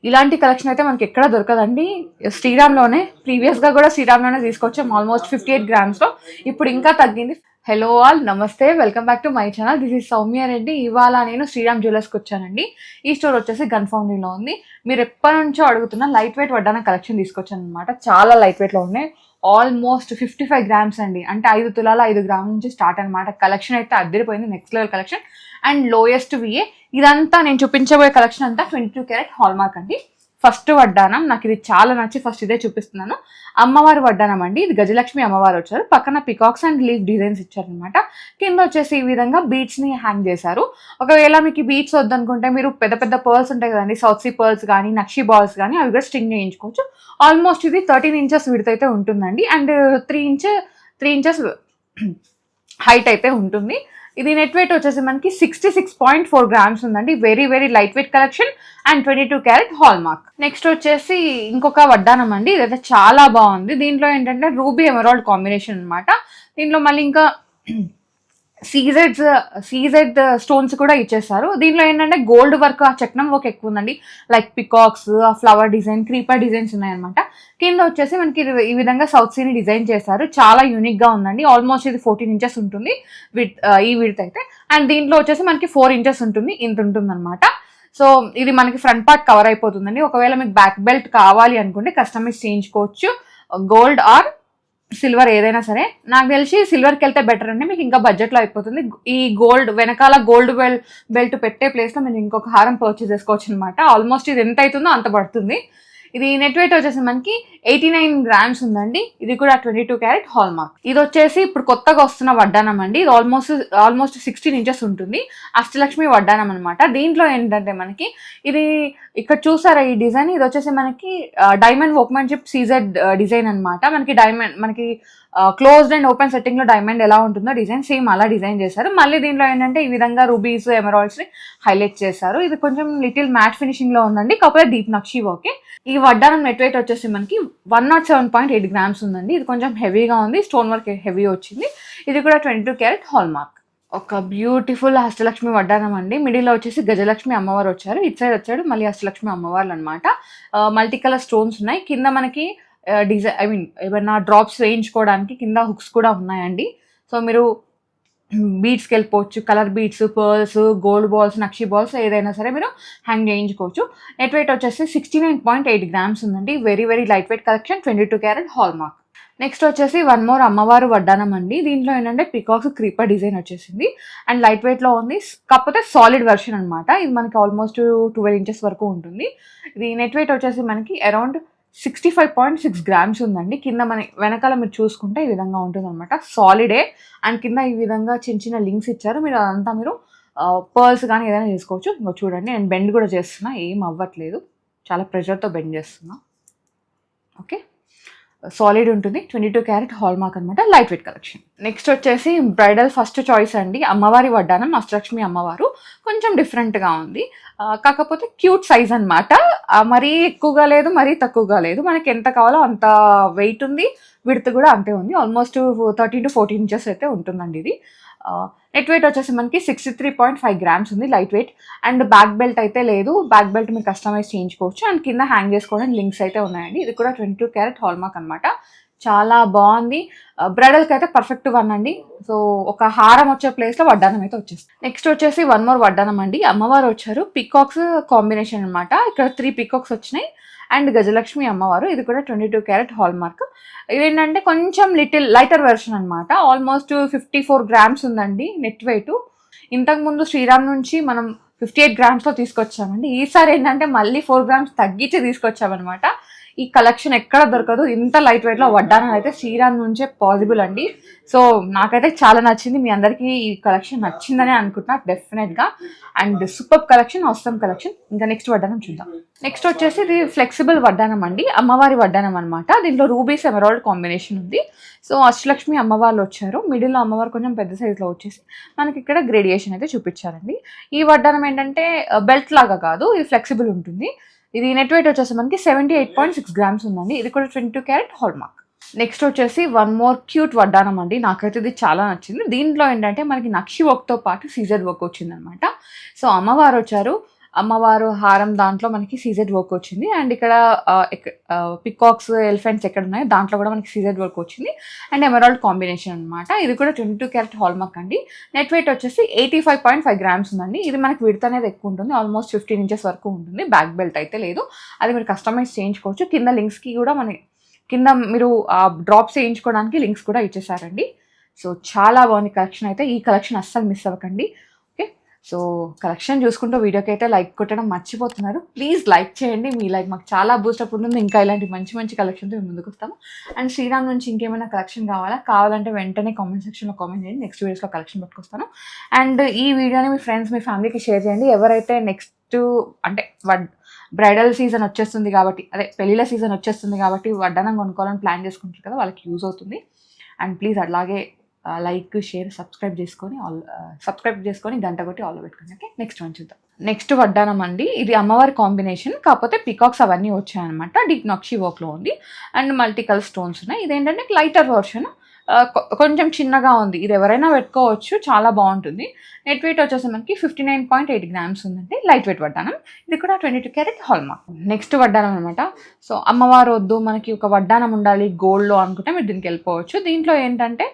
ఇలాంటి కలెక్షన్ అయితే మనకి ఎక్కడ దొరకదండి. శ్రీరామ్లోనే ప్రీవియస్గా కూడా శ్రీరామ్లోనే తీసుకొచ్చాం ఆల్మోస్ట్ 58 గ్రామ్స్లో. ఇప్పుడు ఇంకా తగ్గింది. హలో ఆల్, నమస్తే, welcome back to my channel. This is Soumya Reddy. ఇవాళ నేను శ్రీరామ్ జ్యువెలర్స్కి వచ్చానండి. ఈ స్టోర్ వచ్చేసి గన్ ఫౌండరీలో ఉంది. మీరు ఎప్పటి నుంచో అడుగుతున్న లైట్ వెయిట్ వడ్డాన కలెక్షన్ తీసుకొచ్చాను అనమాట. చాలా లైట్ వెయిట్లో ఉన్నాయి. ఆల్మోస్ట్ 55 గ్రామ్స్ అండి, అంటే 5 తులాల 5 గ్రాముల నుంచి స్టార్ట్ అనమాట. కలెక్షన్ అయితే అద్దరిపోయింది, next level collection and lowest VA. ఇదంతా నేను చూపించబోయే కలెక్షన్ అంతా 22 క్యారెట్ హాల్ మార్క్ అండి. ఫస్ట్ వడ్డానం నాకు ఇది చాలా నచ్చి ఫస్ట్ ఇదే చూపిస్తున్నాను. అమ్మవారి వడ్డానం అండి. ఇది గజలక్ష్మి అమ్మవారు వచ్చారు. పక్కన పికాక్స్ అండ్ లీఫ్ డిజైన్స్ ఇచ్చారనమాట. కింద వచ్చేసి ఈ విధంగా బీడ్స్ ని హ్యాంగ్ చేశారు. ఒకవేళ మీకు బీడ్స్ వద్దనుకుంటే మీరు పెద్ద పెద్ద పర్ల్స్ ఉంటాయి కదండి, సౌత్ సీ పర్ల్స్ కానీ నక్షి బాల్స్ కానీ అవి కూడా స్ట్రింగ్ చేయించుకోవచ్చు. ఆల్మోస్ట్ ఇది 13 ఇంచెస్ విడ్త్ అయితే ఉంటుందండి అండ్ 3 ఇంచెస్ హైట్ అయితే ఉంటుంది. ఇది నెట్ వెయిట్ వచ్చేసి మనకి 66.4 గ్రామ్స్ ఉందండి. Very very light weight collection and 22 carat hall mark. Next వచ్చేసి ఇంకొక వడ్డానం అండి. ఇదైతే చాలా బాగుంది. దీంట్లో ఏంటంటే రూబీ ఎమరాల్డ్ కాంబినేషన్ అనమాట. దీంట్లో మళ్ళీ ఇంకా సీజెడ్ స్టోన్స్ కూడా ఇచ్చేస్తారు. దీంట్లో ఏంటంటే గోల్డ్ వర్క్, ఆ చక్నం వర్క్ ఎక్కువ ఉందండి. Like peacocks, flower design, creeper designs ఉన్నాయన్నమాట. కింద వచ్చేసి మనకి ఈ విధంగా సౌత్ సీని డిజైన్ చేశారు. చాలా యూనిక్ గా ఉందండి. ఆల్మోస్ట్ ఇది 14 ఇంచెస్ ఉంటుంది ఈ విడ్త్ అయితే. అండ్ దీంట్లో వచ్చేసి మనకి 4 ఇంచెస్ ఉంటుంది, ఇంత ఉంటుంది అనమాట. సో ఇది మనకి ఫ్రంట్ పార్ట్ కవర్ అయిపోతుందండి. ఒకవేళ మీకు బ్యాక్ బెల్ట్ కావాలి అనుకుంటే కస్టమైజ్ చేయించుకోవచ్చు. గోల్డ్ ఆర్ సిల్వర్ ఏదైనా సరే. నాకు తెలిసి సిల్వర్కి వెళ్తే బెటర్ అండి, మీకు ఇంకా బడ్జెట్లో అయిపోతుంది. ఈ గోల్డ్ వెనకాల గోల్డ్ బెల్ట్ పెట్టే ప్లేస్లో మీరు ఇంకొక హారం పర్చేస్ చేసుకోవచ్చు అనమాట. ఆల్మోస్ట్ ఇది ఎంత అవుతుందో అంత పడుతుంది. ఇది నెట్ వెయిట్ వచ్చేసి మనకి 89 గ్రామ్స్ ఉందండి. ఇది కూడా 22 క్యారెట్ హాల్ మార్క్. ఇది వచ్చేసి ఇప్పుడు కొత్తగా వస్తున్న వడ్డానం అండి. ఇది ఆల్మోస్ట్ 16 ఇంచెస్ ఉంటుంది. అష్టలక్ష్మి వడ్డానం అనమాట. దీంట్లో ఏంటంటే మనకి ఇది ఇక్కడ చూసారా ఈ డిజైన్, ఇది వచ్చేసి మనకి డైమండ్ వర్క్మెన్షిప్ సీజెడ్ డిజైన్ అనమాట. మనకి క్లోజ్డ్ అండ్ ఓపెన్ సెట్టింగ్ లో డైమండ్ ఎలా ఉంటుందో డిజైన్ సేమ్ అలా డిజైన్ చేశారు. మళ్ళీ దీంట్లో ఏంటంటే ఈ విధంగా రూబీస్, ఎమరాల్డ్స్ ని హైలైట్ చేశారు. ఇది కొంచెం లిటిల్ మ్యాట్ ఫినిషింగ్ లో ఉందండి, కాకపోతే డీప్ నక్షి ఓకే. ఈ వడ్డానం నెట్ వెయిట్ వచ్చేసి మనకి 107.8 గ్రామ్స్ ఉందండి. ఇది కొంచెం హెవీగా ఉంది, స్టోన్ వర్క్ హెవీ వచ్చింది. ఇది కూడా 22 క్యారెట్ హాల్ మార్క్. ఒక బ్యూటిఫుల్ అష్టలక్ష్మి వడ్డానం అండి. మిడిల్లో వచ్చేసి గజలక్ష్మి అమ్మవారు వచ్చారు, ఇటు సైడ్ వచ్చాడు మళ్ళీ అష్టలక్ష్మి అమ్మవార్లు అనమాట. మల్టీ కలర్ స్టోన్స్ ఉన్నాయి. కింద మనకి డిజైన్ ఏమైనా డ్రాప్స్ వేయించుకోవడానికి కింద హుక్స్ కూడా ఉన్నాయండి. సో మీరు బీడ్స్కి వెళ్ళిపోవచ్చు. Colour beads, pearls, gold balls, నక్షి బాల్స్ ఏదైనా సరే మీరు హ్యాంగ్ చేయించుకోవచ్చు. నెట్ వెయిట్ వచ్చేసి 69.8 గ్రామ్స్ ఉందండి. Very very light weight collection, 22 carat hall mark. Next వచ్చేసి వన్ మోర్ అమ్మవారు వడ్డానం అండి. దీంట్లో ఏంటంటే పికాక్స్ క్రీపర్ డిజైన్ వచ్చేసింది అండ్ లైట్ వెయిట్లో ఉంది, కాకపోతే సాలిడ్ వెర్షన్ అనమాట. ఇది మనకి ఆల్మోస్ట్ 12 ఇంచెస్ వరకు ఉంటుంది. ఇది నెట్ వెయిట్ వచ్చేసి మనకి అరౌండ్ 65.6 గ్రామ్స్ ఉందండి. కింద వెనకాల మీరు చూసుకుంటే ఈ విధంగా ఉంటుంది అనమాట. సాలిడే అండ్ కింద ఈ విధంగా చిన్న చిన్న లింక్స్ ఇచ్చారు. మీరు అదంతా మీరు పర్ల్స్ కానీ ఏదైనా చేసుకోవచ్చు. ఇంకో చూడండి, నేను బెండ్ కూడా చేస్తున్నా, ఏం అవ్వట్లేదు, చాలా ప్రెషర్తో బెండ్ చేస్తున్నా. ఓకే, సాలిడ్ ఉంటుంది, 22 క్యారెట్ హాల్ మార్క్ అనమాట. Light weight collection. నెక్స్ట్ వచ్చేసి బ్రైడల్ ఫస్ట్ చాయిస్ అండి. అమ్మవారి వడ్డానం, అష్టలక్ష్మి అమ్మవారు. కొంచెం డిఫరెంట్గా ఉంది, కాకపోతే క్యూట్ సైజ్ అనమాట. మరీ ఎక్కువగా లేదు, మరీ తక్కువగా లేదు. మనకి ఎంత కావాలో అంత వెయిట్ ఉంది, విడ్త్ కూడా అంతే ఉంది. ఆల్మోస్ట్ 13 to 14 ఇంచెస్ అయితే ఉంటుందండి. ఇది నెట్ వెయిట్ వచ్చేసి మనకి 63.5 గ్రామ్స్ ఉంది, light weight. And back belt అయితే లేదు, బ్యాక్ బెల్ట్ మీరు కస్టమైజ్ చేయించుకోవచ్చు. అండ్ కింద హ్యాంగ్ చేసుకోవడానికి లింక్స్ అయితే ఉన్నాయండి. ఇది కూడా 22 క్యారెట్ హాల్ మార్క్ అనమాట. చాలా బాగుంది. బ్రైడల్కి అయితే పర్ఫెక్ట్ వన్ అండి. సో ఒక హారం వచ్చే ప్లేస్లో వడ్డానం అయితే వచ్చేస్తుంది. నెక్స్ట్ వచ్చేసి వన్ మోర్ వడ్డానం అండి. అమ్మవారు వచ్చారు, పికాక్స్ కాంబినేషన్ అనమాట. ఇక్కడ 3 పికాక్స్ వచ్చినాయి అండ్ గజలక్ష్మి అమ్మవారు. ఇది కూడా 22 క్యారెట్ హాల్ మార్క్. ఇదేంటంటే కొంచెం లిటిల్ లైటర్ వెర్షన్ అనమాట. ఆల్మోస్ట్ 54 గ్రామ్స్ ఉందండి నెట్ వెయిట్. ఇంతకుముందు శ్రీరామ్ నుంచి మనం 58 గ్రామ్స్లో తీసుకొచ్చామండి. ఈసారి ఏంటంటే మళ్ళీ 4 గ్రామ్స్ తగ్గించి తీసుకొచ్చామన్నమాట. ఈ కలెక్షన్ ఎక్కడ దొరకదు, ఇంత లైట్ వెయిట్లో వడ్డానం అయితే శ్రీరామ్ నుంచే పాసిబుల్ అండి. సో నాకైతే చాలా నచ్చింది. మీ అందరికీ ఈ కలెక్షన్ నచ్చిందనే అనుకుంటున్నా డెఫినెట్గా. అండ్ సూపర్ కలెక్షన్, అవసరం కలెక్షన్. ఇంకా నెక్స్ట్ వడ్డానం చూద్దాం. నెక్స్ట్ వచ్చేసి ఇది ఫ్లెక్సిబుల్ వడ్డానం అండి. అమ్మవారి వడ్డానం అనమాట. దీంట్లో రూబీస్, ఎమరాల్డ్ కాంబినేషన్ ఉంది. సో అష్టలక్ష్మి అమ్మవార్లు వచ్చారు. మిడిల్లో అమ్మవారు కొంచెం పెద్ద సైజులో వచ్చేసి మనకి ఇక్కడ గ్రేడియేషన్ అయితే చూపించారండి. ఈ వడ్డానం ఏంటంటే బెల్ట్ లాగా కాదు, ఇది ఫ్లెక్సిబుల్ ఉంటుంది. ఇది నెట్ వెయిట్ వచ్చేసి మనకి 78.6 గ్రామ్స్ ఉందండి. ఇది కూడా 22 క్యారెట్ హాల్ మార్క్. నెక్స్ట్ వచ్చేసి వన్ మోర్ క్యూట్ వడ్డానం అండి. నాకైతే ఇది చాలా నచ్చింది. దీంట్లో ఏంటంటే మనకి నక్షి వర్క్తో పాటు సీజర్ వర్క్ వచ్చిందనమాట. సో అమ్మవారు వచ్చారు, అమ్మవారు హారం దాంట్లో మనకి సీజెడ్ వర్క్ వచ్చింది. అండ్ ఇక్కడ పికాక్స్ ఎలిఫెంట్స్ ఎక్కడ ఉన్నాయో దాంట్లో కూడా మనకి సీజెడ్ వర్క్ వచ్చింది. అండ్ ఎమరాల్డ్ కాంబినేషన్ అనమాట. ఇది కూడా 22 క్యారెట్ హాల్మార్క్ అండి. నెట్ వెయిట్ వచ్చేసి 85.5 గ్రామ్స్ ఉందండి. ఇది మనకి విడ్త్ అనేది ఎక్కువ ఉంటుంది, ఆల్మోస్ట్ 15 ఇంచెస్ వరకు ఉంటుంది. బ్యాక్ బెల్ట్ అయితే లేదు, అది మీరు కస్టమైజ్ చేయించుకోవచ్చు. కింద లింక్స్కి కూడా కింద మీరు డ్రాప్స్ చేయించుకోవడానికి లింక్స్ కూడా ఇచ్చేసారండి. సో చాలా బాగుంది కలెక్షన్ అయితే. ఈ కలెక్షన్ అస్సలు మిస్ అవ్వకండి. ఓకే, సో కలెక్షన్ చూసుకుంటూ వీడియోకి అయితే లైక్ కొట్టడం మర్చిపోతున్నారు. ప్లీజ్ లైక్ చేయండి, మీ లైక్ మాకు చాలా బూస్టప్ ఉంటుంది. ఇంకా ఇలాంటి మంచి మంచి కలెక్షన్తో మేము ముందుకు వస్తాము. అండ్ శ్రీరామ్ నుంచి ఇంకేమైనా కలెక్షన్ కావాలంటే వెంటనే కామెంట్ సెక్షన్లో కామెంట్ చేయండి. నెక్స్ట్ వీడియోస్లో కలెక్షన్ పట్టుకొస్తాను. అండ్ ఈ వీడియోని మీ ఫ్రెండ్స్ మీ ఫ్యామిలీకి షేర్ చేయండి. ఎవరైతే నెక్స్ట్ అంటే బ్రైడల్ సీజన్ వచ్చేస్తుంది కాబట్టి, అదే పెళ్ళిళ్ళ సీజన్ వచ్చేస్తుంది కాబట్టి వడ్డానం కొనుక్కోవాలని ప్లాన్ చేసుకుంటారు కదా, వాళ్ళకి యూజ్ అవుతుంది. అండ్ ప్లీజ్ అలాగే లైక్ షేర్ సబ్స్క్రైబ్ చేసుకొని గంట కొట్టి ఆల్ పెట్టుకోండి. ఓకే, నెక్స్ట్ వన్ చూద్దాం. నెక్స్ట్ వడ్డానం అండి. ఇది అమ్మవారి కాంబినేషన్, కాకపోతే పికాక్స్ అవన్నీ వచ్చాయన్నమాట. డీప్ నక్షి వర్క్లో ఉంది అండ్ మల్టీ కలర్ స్టోన్స్ ఉన్నాయి. ఇదేంటంటే లైటర్ వర్షన్, కొంచెం చిన్నగా ఉంది. ఇది ఎవరైనా పెట్టుకోవచ్చు, చాలా బాగుంటుంది. నెట్ వెయిట్ వచ్చేసి మనకి 59.8 గ్రామ్స్ ఉందండి. లైట్ వెయిట్ వడ్డానం. ఇది కూడా 22 క్యారెట్ హాల్మార్క్. నెక్స్ట్ వడ్డానం అనమాట. సో అమ్మవారు వద్దు, మనకి ఒక వడ్డానం ఉండాలి గోల్డ్లో అనుకుంటే మీరు దీనికి వెళ్ళిపోవచ్చు. దీంట్లో ఏంటంటే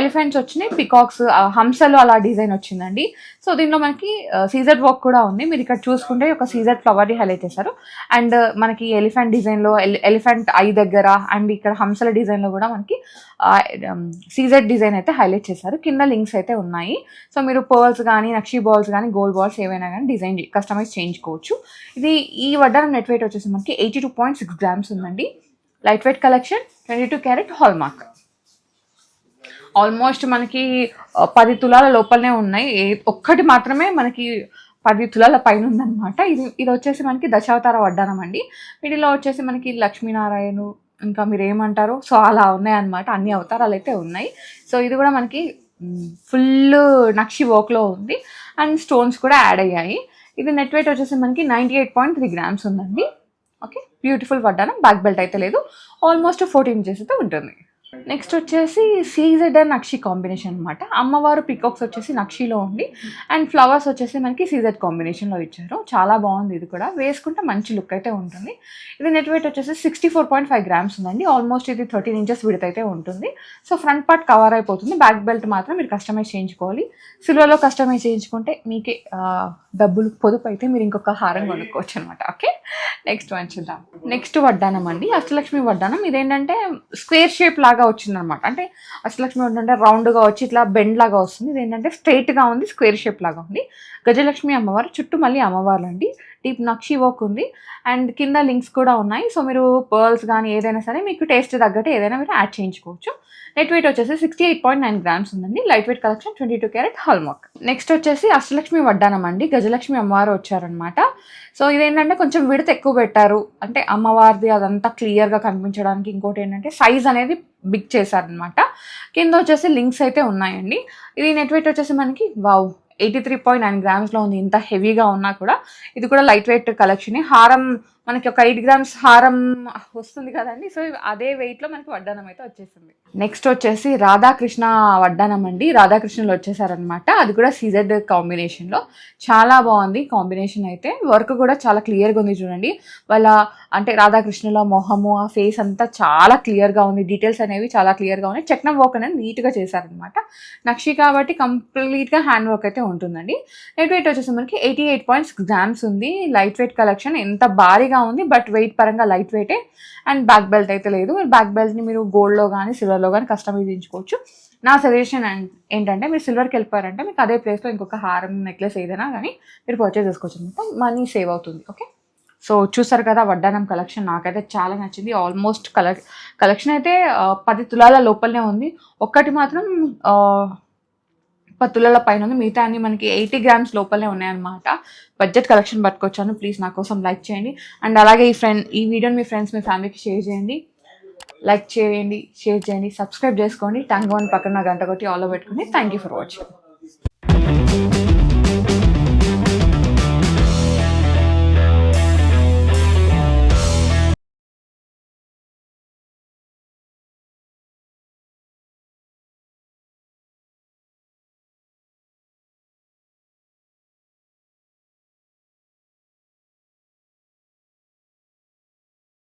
ఎలిఫెంట్స్ వచ్చినాయి, పికాక్స్ హంసలు అలా డిజైన్ వచ్చిందండి. సో దీంట్లో మనకి సీజెడ్ వర్క్ కూడా ఉంది. మీరు ఇక్కడ చూసుకుంటే ఒక సీజెడ్ ఫ్లవర్ని హైలైట్ చేశారు. అండ్ మనకి ఎలిఫెంట్ డిజైన్లో ఎలిఫెంట్ ఐ దగ్గర అండ్ ఇక్కడ హంసల డిజైన్లో కూడా మనకి సీజెడ్ డిజైన్ అయితే హైలైట్ చేశారు. కింద లింక్స్ అయితే ఉన్నాయి. సో మీరు పర్ల్స్ కానీ నక్షి బాల్స్ కానీ గోల్డ్ బాల్స్ ఏవైనా కానీ డిజైన్ కస్టమైజ్ చేయించుకోవచ్చు. ఈ వడ్డానం నెట్ వెయిట్ వచ్చేసి మనకి 82.6 గ్రామ్స్ ఉందండి. Light weight collection, 22 carrot hallmark. Almost మనకి 10 తులాల లోపలనే ఉన్నాయి. ఒక్కటి మాత్రమే మనకి 10 తులాల పైన ఉందన్నమాట. ఇది వచ్చేసి మనకి దశావతార వడ్డానం అండి. వీటిలో వచ్చేసి మనకి లక్ష్మీనారాయణ, ఇంకా మీరు ఏమంటారు, సో అలా ఉన్నాయన్నమాట. అన్ని అవతారాలు అయితే ఉన్నాయి. సో ఇది కూడా మనకి ఫుల్ నక్షి వర్క్లో ఉంది అండ్ స్టోన్స్ కూడా యాడ్ అయ్యాయి. ఇది నెట్ వెయిట్ వచ్చేసి మనకి 98.3 గ్రామ్స్ ఉందండి. ఓకే, బ్యూటిఫుల్ వడ్డానం. బ్యాక్ బెల్ట్ అయితే లేదు, ఆల్మోస్ట్ 14 ఇంచెస్ అయితే ఉంటుంది. నెక్స్ట్ వచ్చేసి సీజెడ్ అండ్ నక్షి కాంబినేషన్ అనమాట. అమ్మవారు పికాక్స్ వచ్చేసి నక్షిలో ఉంది అండ్ ఫ్లవర్స్ వచ్చేసి మనకి సీజెడ్ కాంబినేషన్లో ఇచ్చారు. చాలా బాగుంది. ఇది కూడా వేసుకుంటే మంచి లుక్ అయితే ఉంటుంది. ఇది నెట్ వెయిట్ వచ్చేసి 64.5 గ్రామ్స్ ఉందండి. ఆల్మోస్ట్ ఇది 13 ఇంచెస్ విడత అయితే ఉంటుంది. సో ఫ్రంట్ పార్ట్ కవర్ అయిపోతుంది. బ్యాక్ బెల్ట్ మాత్రం మీరు కస్టమైజ్ చేయించుకోవాలి. సిల్వర్లో కస్టమైజ్ చేయించుకుంటే మీకే డబ్బులు పొదుపు అయితే మీరు ఇంకొక హారం కొనుక్కోవచ్చు అనమాట. ఓకే, నెక్స్ట్ వన్ చూద్దాం. నెక్స్ట్ వడ్డానం అండి, అష్టలక్ష్మి వడ్డానం. ఇదేంటంటే స్క్వేర్ షేప్ లాగా వచ్చింది అనమాట. అంటే అష్టలక్ష్మి వడ్డానం రౌండ్గా వచ్చి ఇట్లా బెండ్ లాగా వస్తుంది. ఇది ఏంటంటే స్ట్రైట్గా ఉంది, స్క్వేర్ షేప్ లాగా ఉంది. గజలక్ష్మి అమ్మవారు, చుట్టూ మళ్ళీ అమ్మవార్లు అండి. డీప్ నక్షి వర్క్ ఉంది అండ్ కింద లింక్స్ కూడా ఉన్నాయి. సో మీరు పర్ల్స్ కానీ ఏదైనా సరే మీకు టేస్ట్ తగ్గట్టు ఏదైనా మీరు యాడ్ చేయించుకోవచ్చు. నెట్ వెయిట్ వచ్చేసి 68.9 గ్రామ్స్ ఉందండి. Light weight collection, 22 carrot hallmark. Next వచ్చేసి అష్టలక్ష్మి వడ్డానం అండి. గజలక్ష్మి అమ్మవారు వచ్చారనమాట. సో ఇదేంటంటే కొంచెం విడత ఎక్కువ పెట్టారు, అంటే అమ్మవారిది అదంతా క్లియర్గా కనిపించడానికి. ఇంకోటి ఏంటంటే సైజ్ అనేది బిగ్ చేశారనమాట. కింద వచ్చేసి లింక్స్ అయితే ఉన్నాయండి. ఇది నెట్ వెయిట్ వచ్చేసి మనకి 83.9 గ్రామ్స్లో ఉంది. ఇంత హెవీగా ఉన్నా కూడా ఇది కూడా లైట్ వెయిట్ కలెక్షన్. హారం మనకి ఒక 8 గ్రామ్స్ హారం వస్తుంది కదండి. సో అదే వెయిట్లో మనకి వడ్డానం అయితే వచ్చేసింది. నెక్స్ట్ వచ్చేసి రాధాకృష్ణ వడ్డానం అండి. రాధాకృష్ణలో వచ్చేసారనమాట. అది కూడా సీజెడ్ కాంబినేషన్లో. చాలా బాగుంది కాంబినేషన్ అయితే. వర్క్ కూడా చాలా క్లియర్గా ఉంది చూడండి. వాళ్ళ అంటే రాధాకృష్ణలో మొహము, ఆ ఫేస్ అంతా చాలా క్లియర్గా ఉంది. డీటెయిల్స్ అనేవి చాలా క్లియర్గా ఉన్నాయి. చక్నం వర్క్ అనేది నీట్గా చేశారనమాట. నక్షి కాబట్టి కంప్లీట్గా హ్యాండ్ వర్క్ అయితే ఉంటుందండి. నెట్ వెయిట్ వచ్చేసి మనకి 88.6 గ్రామ్స్ ఉంది. Light weight collection. ఎంత భారీగా ఉంది బట్ వెయిట్ పరంగా లైట్ వెయిటే. అండ్ బ్యాక్ బెల్ట్ అయితే లేదు. బ్యాక్ బెల్ట్ని మీరు గోల్డ్లో కానీ సిల్వర్లో కానీ కస్టమైజ్ చేయించుకోవచ్చు. నా సజెషన్ ఏంటంటే మీరు సిల్వర్కి వెళ్ళిపోయారంటే మీకు అదే ప్లేస్లో ఇంకొక హారం, నెక్లెస్ ఏదైనా కానీ మీరు పర్చేస్ చేసుకోవచ్చు అనమాట. మనీ సేవ్ అవుతుంది. ఓకే, సో చూసారు కదా వడ్డానం కలెక్షన్. నాకైతే చాలా నచ్చింది. ఆల్మోస్ట్ కలెక్షన్ అయితే 10 తులాల లోపలనే ఉంది. ఒక్కటి మాత్రం 10 తులాల పైన ఉంది. మిగతా అన్ని మనకి 80 గ్రామ్స్ లోపలనే ఉన్నాయన్నమాట. Budget collection పట్టుకొచ్చాను. ప్లీజ్ నా కోసం లైక్ చేయండి. అండ్ అలాగే ఈ వీడియోని మీ ఫ్రెండ్స్ మీ ఫ్యామిలీకి షేర్ చేయండి. లైక్ చేయండి, షేర్ చేయండి, సబ్స్క్రైబ్ చేసుకోండి. టంగ్ వన్ పక్కన గంట కొట్టి ఆల్లో పెట్టుకోండి. Thank you for watching.